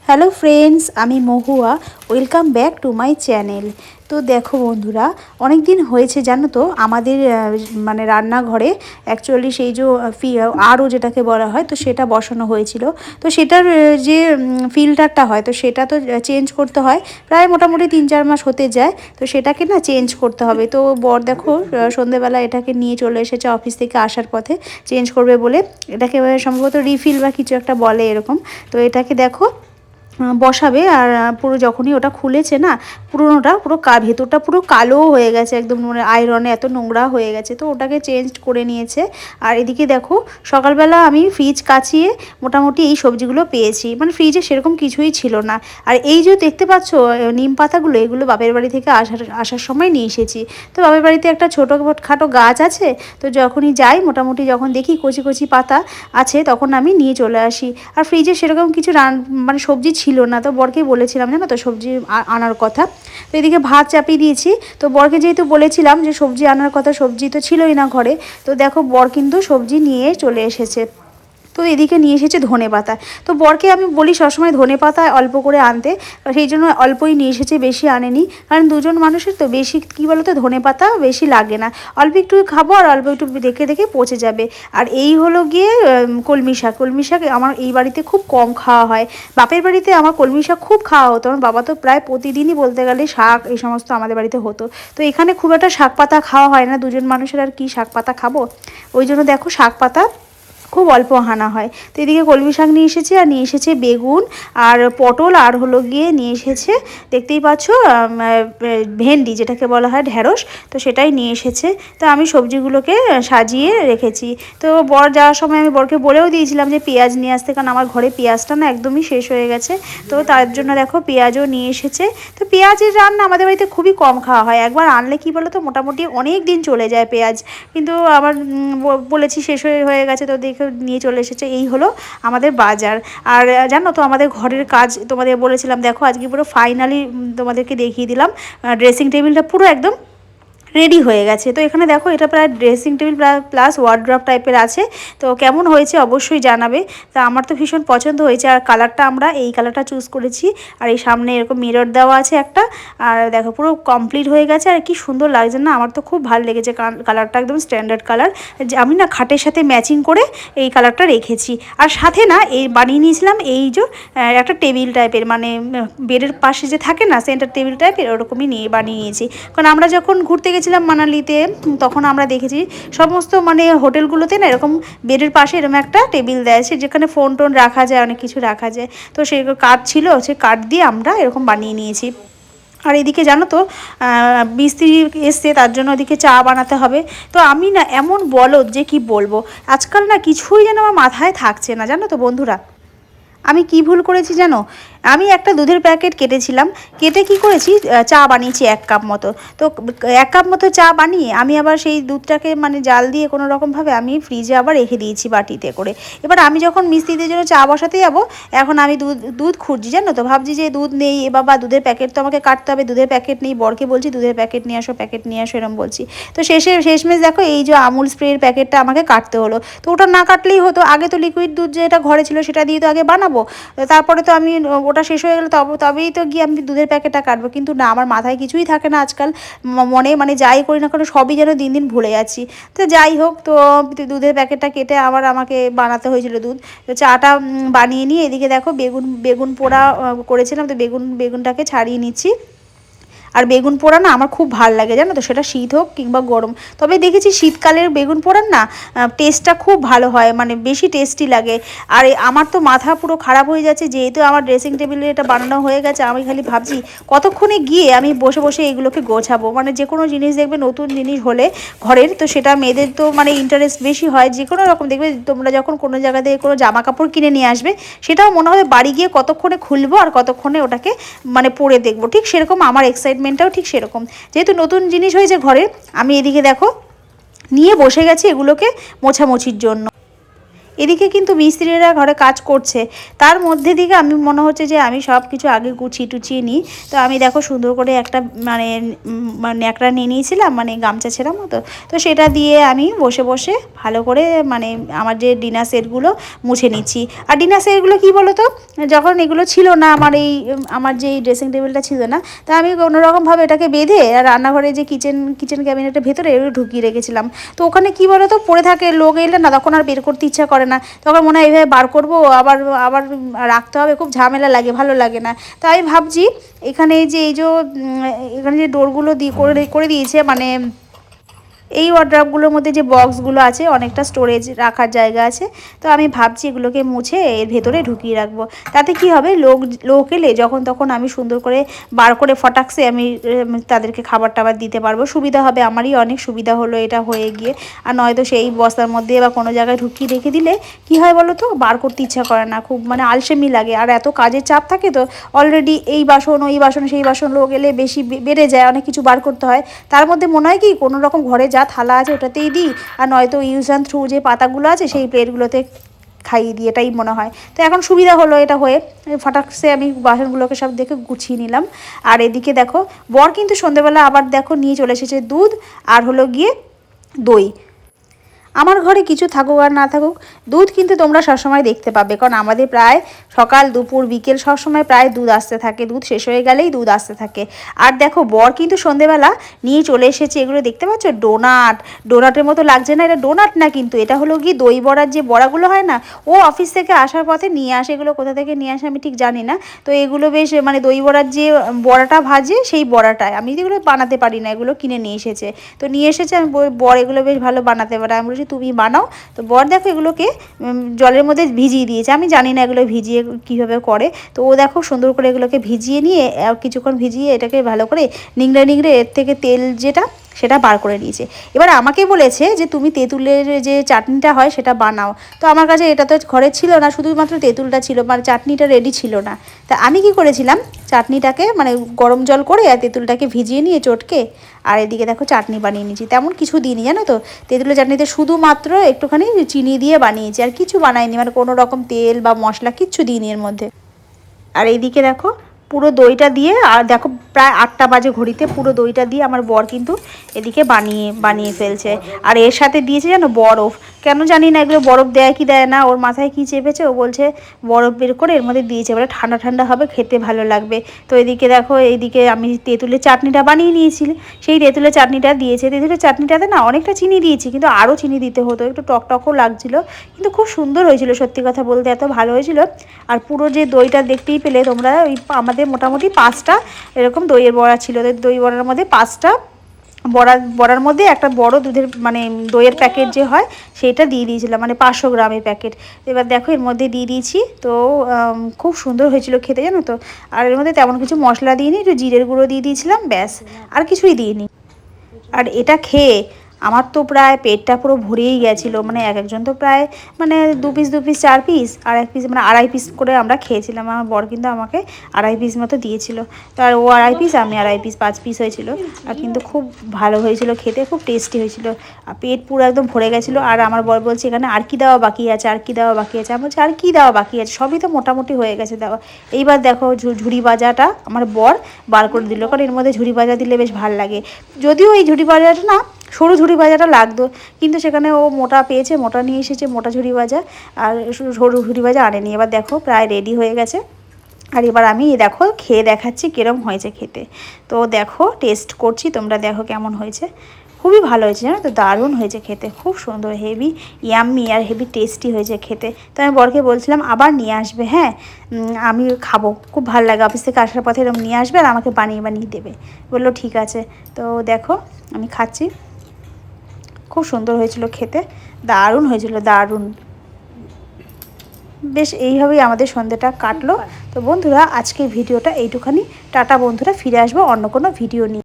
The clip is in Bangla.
হ্যালো ফ্রেন্ডস, আমি Mahua. Welcome back to my channel. তো দেখো বন্ধুরা, অনেক দিন হয়েছে জানো তো আমাদের মানে রান্নাঘরে অ্যাকচুয়ালি সেই যে আরও যেটাকে বলা হয় তো সেটা বসানো হয়েছিল। তো সেটার যে ফিল্টারটা হয় তো সেটা তো চেঞ্জ করতে হয়, প্রায় মোটামুটি 3-4 মাস হতে যায়। তো সেটাকে না চেঞ্জ করতে হবে। তো বর দেখো সন্ধেবেলা এটাকে নিয়ে চলে এসেছে অফিস থেকে আসার পথে, চেঞ্জ করবে বলে। এটাকে সম্ভবত রিফিল বা কিছু একটা বলে এরকম। তো এটাকে দেখো বসাবে। আর পুরো যখনই ওটা খুলেছে না, পুরোনোটা পুরো ভেতরটা পুরো কালো হয়ে গেছে, একদম মানে আয়রনে এত নোংরা হয়ে গেছে। তো ওটাকে চেঞ্জ করে নিয়েছে। আর এদিকে দেখো সকালবেলা আমি ফ্রিজ কাচিয়ে মোটামুটি এই সবজিগুলো পেয়েছি, মানে ফ্রিজে সেরকম কিছুই ছিল না। আর এই যে দেখতে পাচ্ছ নিম পাতাগুলো, এগুলো বাপের বাড়ি থেকে আসার সময় নিয়ে এসেছি। তো বাপের বাড়িতে একটা ছোটোখাটো গাছ আছে। তো যখনই যাই মোটামুটি যখন দেখি কচি কচি পাতা আছে তখন আমি নিয়ে চলে আসি। আর ফ্রিজে সেরকম কিছু মানে সবজি ছিল না। তো বরকে বলেছিলাম জানো তো সবজি আনার কথা। তো এদিকে ভাত চাপিয়ে দিয়েছি। তো বরকে যেহেতু বলেছিলাম যে সবজি আনার কথা, সবজি তো ছিলই না ঘরে। তো দেখো বর কিন্তু সবজি নিয়ে চলে এসেছে। তো এদিকে নিয়ে এসেছে ধনেপাতা। তো বরকে আমি বলি সবসময় ধনেপাতা অল্প করে আনতে, সেই জন্য অল্পই নিয়ে এসেছে, বেশি আনেনি। কারণ দুজন মানুষের তো বেশি কী বলো তো ধনেপাতা বেশি লাগে না, অল্প একটু খাবো আর অল্প একটু রেখে রেখে পচে যাবে। আর এই হলো গিয়ে কলমি শাক। কলমি শাক আমার এই বাড়িতে খুব কম খাওয়া হয়। বাপের বাড়িতে আমার কলমি শাক খুব খাওয়া হতো, আমার বাবা তো প্রায় প্রতিদিনই বলতে গেলে শাক এই সমস্ত আমাদের বাড়িতে হতো। তো এখানে খুব একটা শাক পাতা খাওয়া হয় না, দুজন মানুষের আর কি শাক পাতা খাবো, ওই জন্য দেখো শাক পাতা খুব অল্প আনা হয়। তো এদিকে কলমি শাক নিয়ে এসেছে, আর নিয়ে এসেছে বেগুন আর পটল, আর হলো গিয়ে নিয়ে এসেছে দেখতেই পাচ্ছ ভেন্ডি যেটাকে বলা হয় ঢ্যাঁড়স। তো সেটাই নিয়ে এসেছে। তো আমি সবজিগুলোকে সাজিয়ে রেখেছি। তো বর যাওয়ার সময় আমি বরকে বলেও দিয়েছিলাম যে পেঁয়াজ নিয়ে আসতে, কারণ আমার ঘরে পেঁয়াজটা না একদমই শেষ হয়ে গেছে। তো তার জন্য দেখো পেঁয়াজও নিয়ে এসেছে। তো পেঁয়াজের রান্না আমাদের বাড়িতে খুবই কম খাওয়া হয়। একবার আনলে কি বলো তো মোটামুটি অনেক দিন চলে যায় পেঁয়াজ, কিন্তু আমার বলেছি শেষ হয়ে গেছে, তো দেখে নিয়ে চলে এসেছে। এই হলো আমাদের বাজার। আর জানো তো আমাদের ঘরের কাজ তোমাদের বলেছিলাম, দেখো আজকে পুরো ফাইনালি তোমাদেরকে দেখিয়ে দিলাম। ড্রেসিং টেবিলটা পুরো একদম রেডি হয়ে গেছে। তো এখানে দেখো এটা প্রায় ড্রেসিং টেবিল প্লাস ওয়ার্ড্রপ টাইপের আছে। তো কেমন হয়েছে অবশ্যই জানাবে। তা আমার তো ভীষণ পছন্দ হয়েছে। আর কালারটা আমরা এই কালারটা চুজ করেছি। আর এই সামনে এরকম মিরর দেওয়া আছে একটা। আর দেখো পুরো কমপ্লিট হয়ে গেছে। আর কি সুন্দর লাগছে না, আমার তো খুব ভালো লেগেছে। কালারটা একদম স্ট্যান্ডার্ড কালার, যে আমি না খাটের সাথে ম্যাচিং করে এই কালারটা রেখেছি। আর সাথে না এই বানিয়ে নিয়েছিলাম এই যে একটা টেবিল টাইপের, মানে বেডের পাশে যে থাকে না সেন্টার টেবিল টাইপের, ওরকমই বানিয়ে নিয়েছি। কারণ আমরা যখন ঘুরতে গেছিলাম মানালিতে তখন আমরা দেখেছি সমস্ত মানে হোটেলগুলোতে না এরকম বেডের পাশে এরকম একটা টেবিল দেয়, যেখানে ফোন টোন রাখা যায়, অনেক কিছু রাখা যায়। তো সেই কাঠ ছিল, সে কাঠ দিয়ে আমরা এরকম বানিয়ে নিয়েছি। আর এদিকে জানো তো মিস্ত্রি এসছে, তার জন্য ওদিকে চা বানাতে হবে। তো আমি না এমন বলদ যে কি বলবো, আজকাল না কিছুই যেন আমার মাথায় থাকছে না জানো তো বন্ধুরা। আমি কি ভুল করেছি জানো, আমি একটা দুধের প্যাকেট কেটেছিলাম, কেটে কি করেছি চা বানিয়েছি 1 কাপ মতো। তো 1 কাপ মতো চা বানিয়ে আমি আবার সেই দুধটাকে মানে জাল দিয়ে কোনো রকমভাবে আমি ফ্রিজে আবার রেখে দিয়েছি বাটিতে করে। এবার আমি যখন মিস্ত্রিদের জন্য চা বসাতে যাবো, এখন আমি দুধ খুঁজছি জানো তো, ভাবছি যে দুধ নেই, এ বাবা দুধের প্যাকেট তো আমাকে কাটতে হবে, দুধের প্যাকেট নেই। বরকে বলছি দুধের প্যাকেট নিয়ে আসো, প্যাকেট নিয়ে আসো এরম বলছি। তো শেষমেশ দেখো এই যে আমুল স্প্রের প্যাকেটটা আমাকে কাটতে হলো। তো ওটা না কাটলেই হতো, আগে তো লিকুইড দুধ যেটা ঘরে ছিল সেটা দিয়ে তো আগে বানাবো। তারপরে তো আমি ওটা শেষ হয়ে গেলে তবেই তো গিয়ে আমি দুধের প্যাকেটটা কাটবো। কিন্তু না, আমার মাথায় কিছুই থাকে না আজকাল, মনে মানে যাই করি না কেন সবই যেন দিন দিন ভুলে যাচ্ছি। তো যাই হোক, তো দুধের প্যাকেটটা কেটে আবার আমাকে বানাতে হয়েছিল দুধ। তো চাটা বানিয়ে নিয়ে এদিকে দেখো বেগুন পোড়া করেছিলাম। তো বেগুনটাকে ছাড়িয়ে নিচ্ছি। আর বেগুন পোড়া না আমার খুব ভালো লাগে জানো তো, সেটা শীত হোক কিংবা গরম। তবে দেখেছি শীতকালের বেগুন পোড়ার না টেস্টটা খুব ভালো হয়, মানে বেশি টেস্টি লাগে। আর আমার তো মাথা পুরো খারাপ হয়ে যাচ্ছে, যেহেতু আমার ড্রেসিং টেবিলে এটা বানানো হয়ে গেছে। আমি খালি ভাবছি কতক্ষণে গিয়ে আমি বসে বসে এগুলোকে গোছাবো। মানে যে কোনো জিনিস দেখবে নতুন জিনিস হলে ঘরের, তো সেটা মেয়েদের তো মানে ইন্টারেস্ট বেশি হয়। যে কোনো রকম দেখবে তোমরা যখন কোনো জায়গা থেকে কোনো জামা কাপড় কিনে নিয়ে আসবে, সেটাও মনে হবে বাড়ি গিয়ে কতক্ষণে খুলবো আর কতক্ষণে ওটাকে মানে পরে দেখবো। ঠিক সেরকম আমার এক্সাইটমেন্টটাও ঠিক সেরকম, যেহেতু নতুন জিনিস হয়েছে ঘরে। আমি এদিকে দেখো নিয়ে বসে গেছি এগুলোকে মোছামুছির জন্য। এদিকে কিন্তু মিস্ত্রিরা ঘরে কাজ করছে, তার মধ্যে দিকে আমি মনে হচ্ছে যে আমি সব কিছু আগে গুছিয়ে টুচিয়ে নিই। তো আমি দেখো সুন্দর করে একটা মানে ন্যাকড়া নিয়ে নিয়েছিলাম, মানে গামছা ছেঁড়ার মতো। তো সেটা দিয়ে আমি বসে বসে ভালো করে মানে আমার যে ডিনার সেটগুলো মুছে নিচ্ছি। আর ডিনার সেটগুলো কী বলো তো, যখন এগুলো ছিল না আমার যে ড্রেসিং টেবিলটা ছিল না, তা আমি কোনোরকমভাবে এটাকে বেঁধে আর রান্নাঘরে যে কিচেন ক্যাবিনেটের ভেতরে এগুলো ঢুকিয়ে রেখেছিলাম। তো ওখানে কী বলো তো, পড়ে থাকে, লোক এলে না তখন আর বের করতে ইচ্ছা করে না, তখন মনে হয় এইভাবে বার করবো, আবার আবার রাখতে হবে, খুব ঝামেলা লাগে, ভালো লাগে না। তাই ভাবছি এখানে এখানে যে ডোরগুলো করে দিয়েছে, মানে এই ওয়ার্ড্রপগুলোর মধ্যে যে বক্সগুলো আছে, অনেকটা স্টোরেজ রাখার জায়গা আছে। তো আমি ভাবছি এগুলোকে মুছে এর ভেতরে ঢুকিয়ে রাখবো। তাতে কি হবে, লোক এলে যখন তখন আমি সুন্দর করে বার করে ফটাকসে আমি তাদেরকে খাবার টাবার দিতে পারবো, সুবিধা হবে, আমারই অনেক সুবিধা হলো এটা হয়ে গিয়ে। আর নয়তো সেই বস্তার মধ্যে বা কোনো জায়গায় ঢুকিয়ে রেখে দিলে কি হয় বলো তো, বার করতে ইচ্ছা করে না, খুব মানে আলসেমি লাগে। আর এত কাজের চাপ থাকে তো, অলরেডি এই বাসন ওই বাসন সেই বাসন, লোক এলে বেশি বেড়ে যায়, অনেক কিছু বার করতে হয়। তার মধ্যে মনে হয় কি কোনো রকম ঘরে যা থালা আছে ওটাতেই দিই, আর নয়তো ইউজ অ্যান্ড থ্রু যে পাতাগুলো আছে সেই প্লেটগুলোতে খাইয়ে দিই, এটাই মনে হয়। তো এখন সুবিধা হলো এটা হয়ে, ফটাকসে আমি বাসনগুলোকে সব দেখে গুছিয়ে নিলাম। আর এদিকে দেখো বর কিন্তু সন্ধেবেলা আবার দেখো নিয়ে চলে এসেছে দুধ আর হলো গিয়ে দই। আমার ঘরে কিছু থাকুক আর না থাকুক, দুধ কিন্তু তোমরা সবসময় দেখতে পাবে, কারণ আমাদের প্রায় সকাল দুপুর বিকেল সবসময় প্রায় দুধ আসতে থাকে, দুধ শেষ হয়ে গেলেই দুধ আসতে থাকে। আর দেখো বর কিন্তু সন্ধেবেলা নিয়ে চলে এসেছে, এগুলো দেখতে পাচ্ছ ডোনাটের মতো লাগছে না, এটা ডোনাট না, কিন্তু এটা হলো গিয়ে দই বড়ার যে বড়াগুলো হয় না, ও অফিস থেকে আসার পথে নিয়ে আসে, এগুলো কোথা থেকে নিয়ে আসে আমি ঠিক জানি না। তো এগুলো বেশ মানে দই বড়ার যে বড়াটা ভাজে সেই বড়াটায়, আমি এগুলো বানাতে পারি না, এগুলো কিনে নিয়ে এসেছে। তো নিয়ে এসেছে, আমি বর এগুলো বেশ ভালো বানাতে পারে, আমি বলছি তুমি বানাও। তো বর দেখো এগুলোকে জলের মধ্যে ভিজিয়ে দিয়েছে, আমি জানি না এগুলো ভিজিয়ে কীভাবে করে। তো ও দেখো সুন্দর করে এগুলোকে ভিজিয়ে নিয়ে কিছুক্ষণ ভিজিয়ে এটাকে ভালো করে নিংড়ে এর থেকে তেল যেটা সেটা বার করে নিয়েছে। এবার আমাকে বলেছে যে তুমি তেঁতুলের যে চাটনিটা হয় সেটা বানাও। তো আমার কাছে এটা তো ঘরে ছিল না, শুধুমাত্র তেঁতুলটা ছিল, মানে চাটনিটা রেডি ছিল না। তা আমি কি করেছিলাম, চাটনিটাকে মানে গরম জল করে আর তেঁতুলটাকে ভিজিয়ে নিয়ে চটকে, আর এদিকে দেখো চাটনি বানিয়ে নিয়েছি। তেমন কিছু দিইনি জানো তো, তেঁতুলের চাটনিতে শুধুমাত্র একটুখানি চিনি দিয়ে বানিয়েছি, আর কিছু বানাইনি, মানে কোনো রকম তেল বা মশলা কিচ্ছু দিইনি এর মধ্যে। আর এইদিকে দেখো পুরো দইটা দিয়ে, আর দেখো প্রায় 8টা বাজে ঘড়িতে, পুরো দইটা দিয়ে আমার বর কিন্তু এদিকে বানিয়ে ফেলছে। আর এর সাথে দিয়েছে জানো বরফ, কেন জানি না এগুলো বরফ দেয় কি দেয় না, ওর মাথায় কি চেপেছে, ও বলছে বরফ বের করে এর মধ্যে দিয়েছে, বলে ঠান্ডা ঠান্ডা হবে, খেতে ভালো লাগবে। তো এদিকে দেখো, এইদিকে আমি তেঁতুলের চাটনিটা বানিয়ে নিয়েছি, সেই তেঁতুলের চাটনিটা দিয়েছে। তেঁতুলের চাটনিটাতে না অনেকটা চিনি দিয়েছি, কিন্তু আরও চিনি দিতে হতো, একটু টকটকও লাগছিলো, কিন্তু খুব সুন্দর হয়েছিল, সত্যি কথা বলতে এত ভালো হয়েছিল। আর পুরো যে দইটা দেখতেই পেলে তোমরা, ওই আমাদের মোটামুটি 5টা এরকম দইয়ের বড়া ছিল, দই বড়ার মধ্যে 5টা বড়ার মধ্যে একটা বড় দুধের মানে দইয়ের প্যাকেট যে হয় সেটা দিয়ে দিয়েছিলাম, মানে 500 গ্রামের প্যাকেট। এবার দেখো এর মধ্যে দিয়ে দিয়েছি, তো খুব সুন্দর হয়েছিল খেতে জানো তো। আর এর মধ্যে তেমন কিছু মশলা দিইনি, একটু জিরের গুঁড়ো দিয়ে দিয়েছিলাম, ব্যাস, আর কিছুই দিইনি। আর এটা খেয়ে আমার তো প্রায় পেটটা পুরো ভরেই গেছিলো, মানে একজন তো প্রায় মানে 2 পিস 4 পিস, আর 1 পিস মানে 2.5 পিস করে আমরা খেয়েছিলাম। আমার বর কিন্তু আমাকে 2.5 পিস মতো দিয়েছিল, তো আর ও 2.5 পিস আমি 2.5 পিস, 5 পিস হয়েছিল। আর কিন্তু খুব ভালো হয়েছিল খেতে, খুব টেস্টি হয়েছিল, আর পেট পুরো একদম ভরে গেছিলো। আর আমার বর বলছে এখানে আর কি দেওয়া বাকি আছে, আর কি দেওয়া বাকি আছে, আমি বলছি আর কি দেওয়া বাকি আছে, সবই তো মোটামুটি হয়ে গেছে দেওয়া। এইবার দেখো ঝুড়ি ভাজাটা আমার বর বার করে দিল, কারণ এর মধ্যে ঝুড়ি ভাজা দিলে বেশ ভালো লাগে। যদিও এই ঝুড়ি ভাজাটা না, সরু ঝুড়ি ভাজাটা লাগতো, কিন্তু সেখানে ও মোটা পেয়েছে, মোটা নিয়ে এসেছে, মোটা ঝুড়ি ভাজা, আর সরু ঝুড়ি ভাজা আনেনি। এবার দেখো প্রায় রেডি হয়ে গেছে, আর এবার আমি দেখো খেয়ে দেখাচ্ছি কীরকম হয়েছে খেতে। তো দেখো টেস্ট করছি, তোমরা দেখো কেমন হয়েছে। খুবই ভালো হয়েছে জানো তো, দারুণ হয়েছে খেতে, খুব সুন্দর, হেভি ইয়াম্মি আর হেভি টেস্টি হয়েছে খেতে। তো আমি বরকে বলছিলাম আবার নিয়ে আসবে, হ্যাঁ আমি খাবো, খুব ভালো লাগে, অফিস থেকে আসার পথে এরকম নিয়ে আসবে আর আমাকে বানিয়ে দেবে। বললো ঠিক আছে। তো দেখো আমি খাচ্ছি, খুব সুন্দর হয়েছিল খেতে, দারুণ হয়েছিল, দারুণ। বেশ এইভাবেই আমাদের সন্ধ্যেটা কাটলো। তো বন্ধুরা আজকের ভিডিওটা এইটুখানি, টাটা বন্ধুরা, ফিরে আসবো অন্য কোনো ভিডিও নিয়ে।